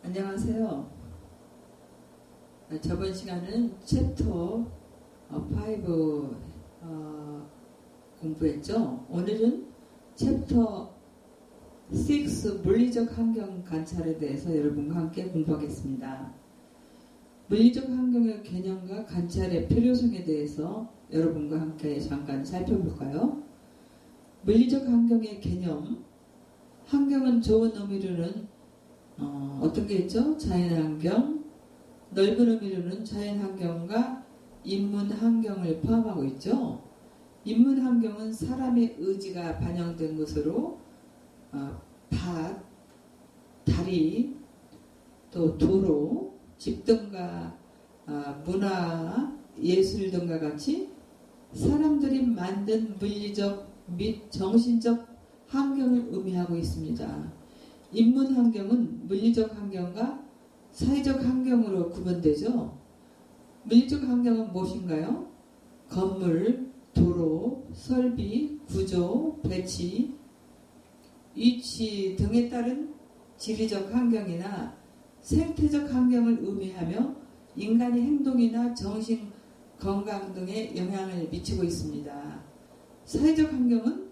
안녕하세요. 저번 시간은 챕터 5 공부했죠. 오늘은 챕터 6 물리적 환경 관찰에 대해서 여러분과 함께 공부하겠습니다. 물리적 환경의 개념과 관찰의 필요성에 대해서 여러분과 함께 잠깐 살펴볼까요? 물리적 환경의 개념, 환경은 좋은 의미로는 어떤 게 있죠? 자연환경, 넓은 의미로는 자연환경과 인문환경을 포함하고 있죠. 인문환경은 사람의 의지가 반영된 것으로 밭, 다리, 또 도로, 집 등과 문화, 예술 등과 같이 사람들이 만든 물리적 및 정신적 환경을 의미하고 있습니다. 인문환경은 물리적 환경과 사회적 환경으로 구분되죠. 물리적 환경은 무엇인가요? 건물, 도로, 설비, 구조, 배치, 위치 등에 따른 지리적 환경이나 생태적 환경을 의미하며 인간의 행동이나 정신 건강 등에 영향을 미치고 있습니다. 사회적 환경은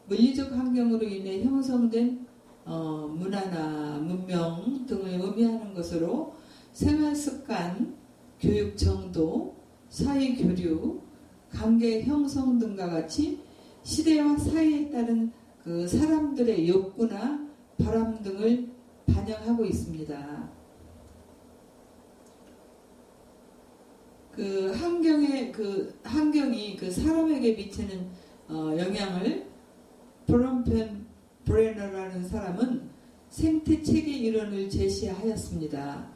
물리적 환경으로 인해 형성된 문화나 문명 등을 의미하는 것으로 생활습관, 교육 정도, 사회교류, 관계 형성 등과 같이 시대와 사회에 따른 그 사람들의 욕구나 바람 등을 반영하고 있습니다. 환경이 사람에게 미치는 영향을 브레너라는 사람은 생태체계 이론을 제시하였습니다.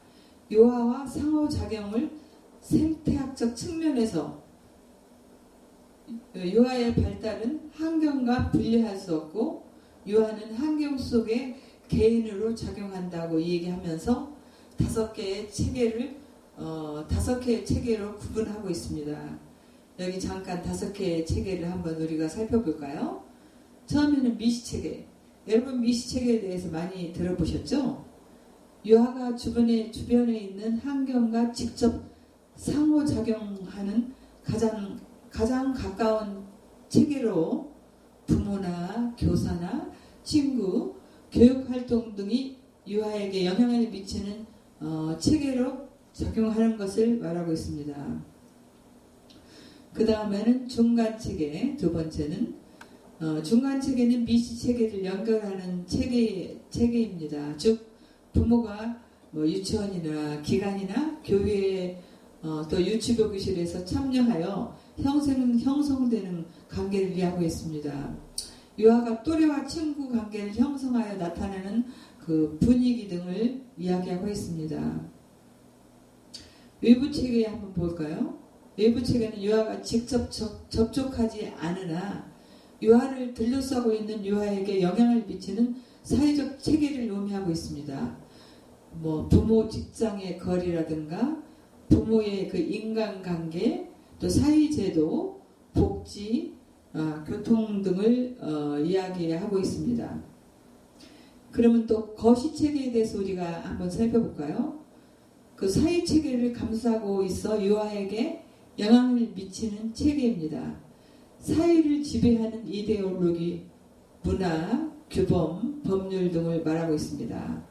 유아와 상호작용을 생태학적 측면에서 유아의 발달은 환경과 분리할 수 없고 유아는 환경 속에 개인으로 작용한다고 얘기하면서 5개의 체계로 구분하고 있습니다. 여기 잠깐 5개의 체계를 한번 우리가 살펴볼까요? 처음에는 미시체계. 여러분 미시체계에 대해서 많이 들어보셨죠? 유아가 주변에 있는 환경과 직접 상호작용하는 가장 가까운 체계로 부모나 교사나 친구, 교육활동 등이 유아에게 영향을 미치는 체계로 작용하는 것을 말하고 있습니다. 그 다음에는 중간체계, 두 번째는 중간체계는 미시체계를 연결하는 체계입니다. 즉 부모가 유치원이나 기관이나 교회 또 유치교육실에서 참여하여 형성되는 관계를 이해하고 있습니다. 유아가 또래와 친구 관계를 형성하여 나타나는 그 분위기 등을 이야기하고 있습니다. 외부 체계 한번 볼까요? 외부 체계는 유아가 직접 접촉하지 않으나 유아를 둘러싸고 있는 유아에게 영향을 미치는 사회적 체계를 의미하고 있습니다. 부모 직장의 거리라든가 부모의 그 인간관계, 또 사회제도, 복지, 교통 등을 이야기하고 있습니다. 그러면 또 거시체계에 대해서 우리가 한번 살펴볼까요? 그 사회체계를 감싸고 있어 유아에게 영향을 미치는 체계입니다. 사회를 지배하는 이데올로기, 문화, 규범, 법률 등을 말하고 있습니다.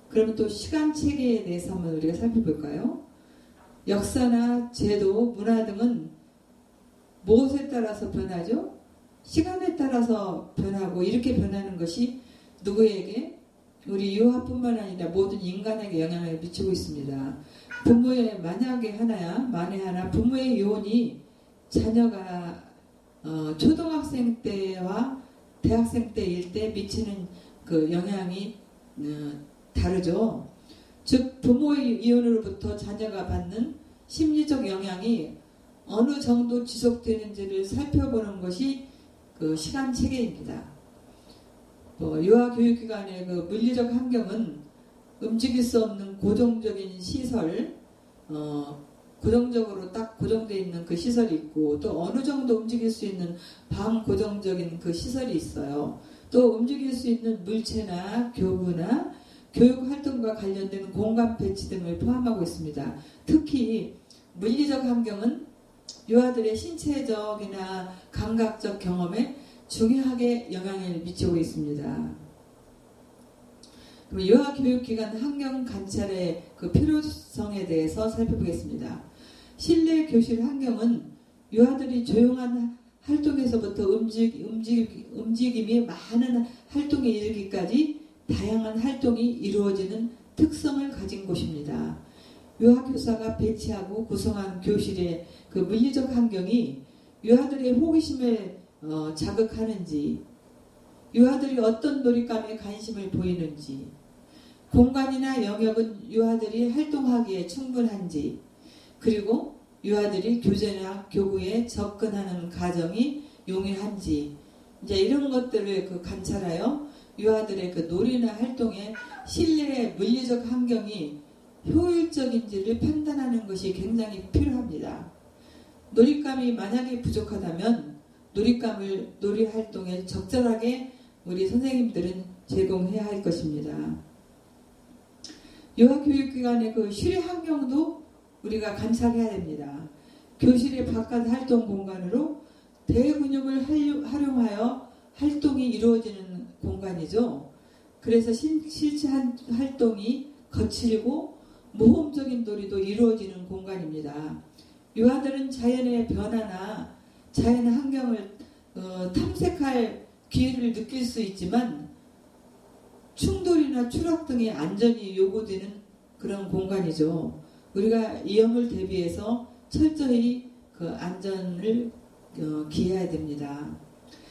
그러면 또 시간체계에 대해서 한번 우리가 살펴볼까요? 역사나 제도, 문화 등은 무엇에 따라서 변하죠? 시간에 따라서 변하고 이렇게 변하는 것이 누구에게? 우리 유아뿐만 아니라 모든 인간에게 영향을 미치고 있습니다. 부모의 만약에 하나 부모의 요원이 자녀가 초등학생 때와 대학생 때일 때 미치는 그 영향이 다르죠. 즉 부모의 이혼으로부터 자녀가 받는 심리적 영향이 어느 정도 지속되는지를 살펴보는 것이 그 시간 체계입니다. 유아교육기관의 그 물리적 환경은 움직일 수 없는 고정적인 시설, 고정적으로 딱 고정되어 있는 그 시설이 있고, 또 어느 정도 움직일 수 있는 반고정적인 그 시설이 있어요. 또 움직일 수 있는 물체나 교구나 교육 활동과 관련된 공간 배치 등을 포함하고 있습니다. 특히 물리적 환경은 유아들의 신체적이나 감각적 경험에 중요하게 영향을 미치고 있습니다. 그럼 유아교육기관 환경 관찰의 그 필요성에 대해서 살펴보겠습니다. 실내 교실 환경은 유아들이 조용한 활동에서부터 움직임이 많은 활동에 이르기까지 다양한 활동이 이루어지는 특성을 가진 곳입니다. 유아교사가 배치하고 구성한 교실의 그 물리적 환경이 유아들의 호기심을 자극하는지, 유아들이 어떤 놀잇감에 관심을 보이는지, 공간이나 영역은 유아들이 활동하기에 충분한지, 그리고 유아들이 교재나 교구에 접근하는 과정이 용이한지, 이제 이런 것들을 그 관찰하여 유아들의 그 놀이나 활동에 실내의 물리적 환경이 효율적인지를 판단하는 것이 굉장히 필요합니다. 놀잇감이 만약에 부족하다면 놀이 활동에 적절하게 우리 선생님들은 제공해야 할 것입니다. 유아교육기관의 그 실외 환경도 우리가 관찰해야 됩니다. 교실의 바깥 활동 공간으로 대근육을 활용하여 활동이 이루어지는 공간이죠. 그래서 실제 활동이 거칠고 모험적인 놀이도 이루어지는 공간입니다. 유아들은 자연의 변화나 자연 환경을 탐색할 기회를 느낄 수 있지만 충돌이나 추락 등의 안전이 요구되는 그런 공간이죠. 우리가 위험을 대비해서 철저히 그 안전을 기해야 됩니다.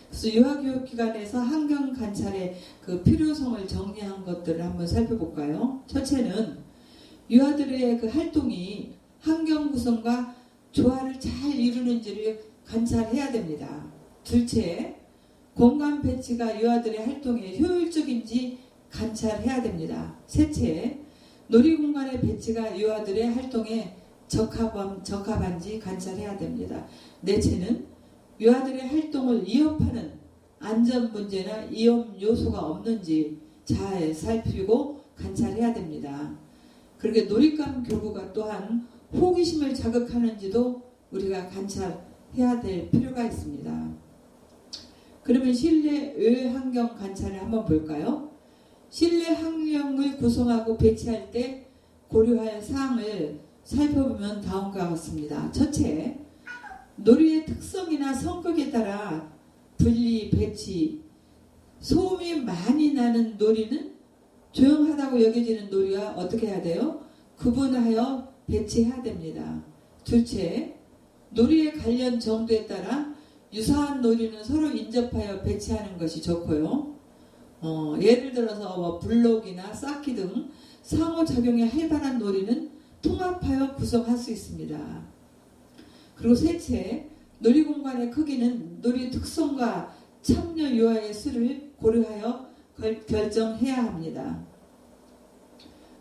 그래서 유아교육기관에서 환경 관찰의 그 필요성을 정리한 것들을 한번 살펴볼까요? 첫째는 유아들의 그 활동이 환경 구성과 조화를 잘 이루는지를 관찰해야 됩니다. 둘째, 공간 배치가 유아들의 활동에 효율적인지 관찰해야 됩니다. 셋째, 놀이공간의 배치가 유아들의 활동에 적합한지 관찰해야 됩니다. 넷째는 유아들의 활동을 위협하는 안전 문제나 위험 요소가 없는지 잘 살피고 관찰해야 됩니다. 그렇게 놀잇감 교구가 또한 호기심을 자극하는지도 우리가 관찰해야 될 필요가 있습니다. 그러면 실내 외 환경 관찰을 한번 볼까요? 실내 환경을 구성하고 배치할 때 고려할 사항을 살펴보면 다음과 같습니다. 첫째, 놀이의 특성이나 성격에 따라 분리, 배치, 소음이 많이 나는 놀이는 조용하다고 여겨지는 놀이와 어떻게 해야 돼요? 구분하여 배치해야 됩니다. 둘째, 놀이의 관련 정도에 따라 유사한 놀이는 서로 인접하여 배치하는 것이 좋고요. 예를 들어서 블록이나 쌓기 등 상호작용이 활발한 놀이는 통합하여 구성할 수 있습니다. 그리고 셋째, 놀이공간의 크기는 놀이 특성과 참여 유아의 수를 고려하여 결정해야 합니다.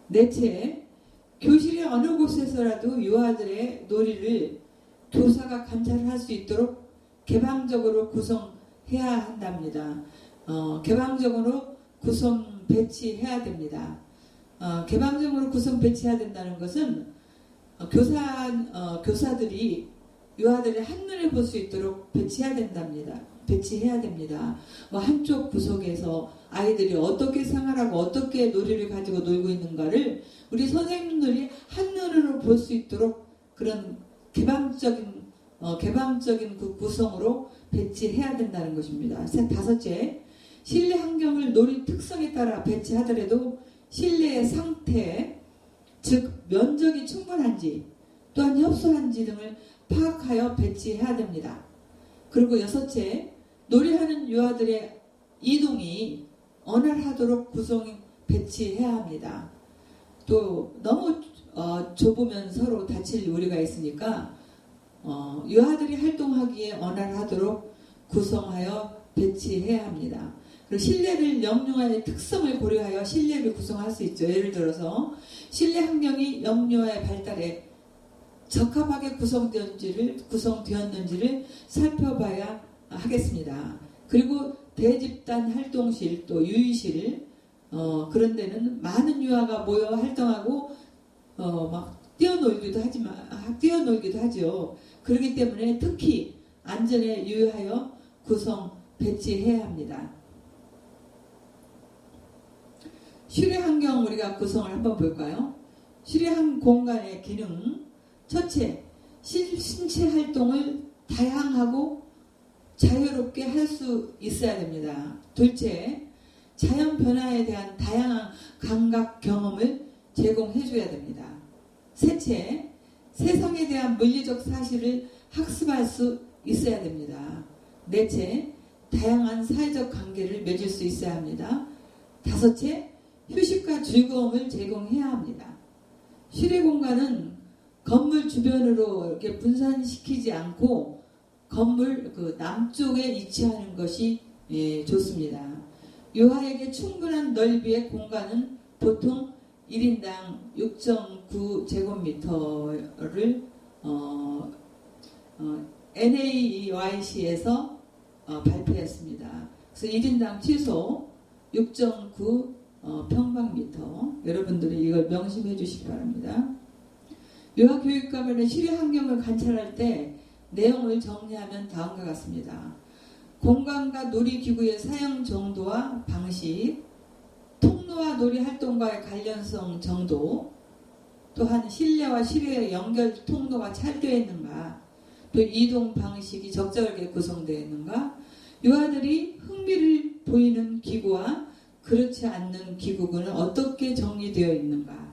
넷째, 교실의 어느 곳에서라도 유아들의 놀이를 교사가 관찰할 수 있도록 개방적으로 구성해야 한답니다. 개방적으로 구성 배치해야 됩니다. 개방적으로 구성 배치해야 된다는 것은 교사들이 유아들의 한눈에 볼 수 있도록 배치해야 됩니다. 한쪽 구석에서 아이들이 어떻게 생활하고 어떻게 놀이를 가지고 놀고 있는가를 우리 선생님들이 한눈으로 볼 수 있도록 그런 개방적인 그 구성으로 배치해야 된다는 것입니다. 다섯째, 실내 환경을 놀이 특성에 따라 배치하더라도 실내의 상태, 즉 면적이 충분한지 또한 협소한지 등을 파악하여 배치해야 됩니다. 그리고 여섯째, 놀이하는 유아들의 이동이 원활하도록 구성 배치해야 합니다. 또 너무 좁으면 서로 다칠 우려가 있으니까 유아들이 활동하기에 원활하도록 구성하여 배치해야 합니다. 그리고 실내를 영유아의 특성을 고려하여 실내를 구성할 수 있죠. 예를 들어서 실내 환경이 영유아의 발달에 적합하게 구성되었는지를 살펴봐야 하겠습니다. 그리고 대집단 활동실, 또 유의실, 그런 데는 많은 유아가 모여 활동하고 막 뛰어놀기도 하죠. 그렇기 때문에 특히 안전에 유의하여 구성 배치해야 합니다. 실외 환경 우리가 구성을 한번 볼까요? 실외 공간의 기능. 첫째, 신체 활동을 다양하고 자유롭게 할 수 있어야 됩니다. 둘째, 자연 변화에 대한 다양한 감각 경험을 제공해 줘야 됩니다. 셋째, 세상에 대한 물리적 사실을 학습할 수 있어야 됩니다. 넷째, 다양한 사회적 관계를 맺을 수 있어야 합니다. 다섯째, 휴식과 즐거움을 제공해야 합니다. 실외 공간은 건물 주변으로 이렇게 분산시키지 않고 건물 남쪽에 위치하는 것이 좋습니다. 유아에게 충분한 넓이의 공간은 보통 1인당 6.9제곱미터를 NAEYC에서 발표했습니다. 그래서 1인당 최소 6.9 평방미터. 여러분들이 이걸 명심해 주시기 바랍니다. 유아교육과 관련 실외 환경을 관찰할 때 내용을 정리하면 다음과 같습니다. 공간과 놀이기구의 사용 정도와 방식, 통로와 놀이 활동과의 관련성 정도, 또한 실내와 실외의 연결 통로가 잘 되어 있는가, 또 이동 방식이 적절하게 구성되어 있는가, 유아들이 흥미를 보이는 기구와 그렇지 않는 기구는 어떻게 정리되어 있는가,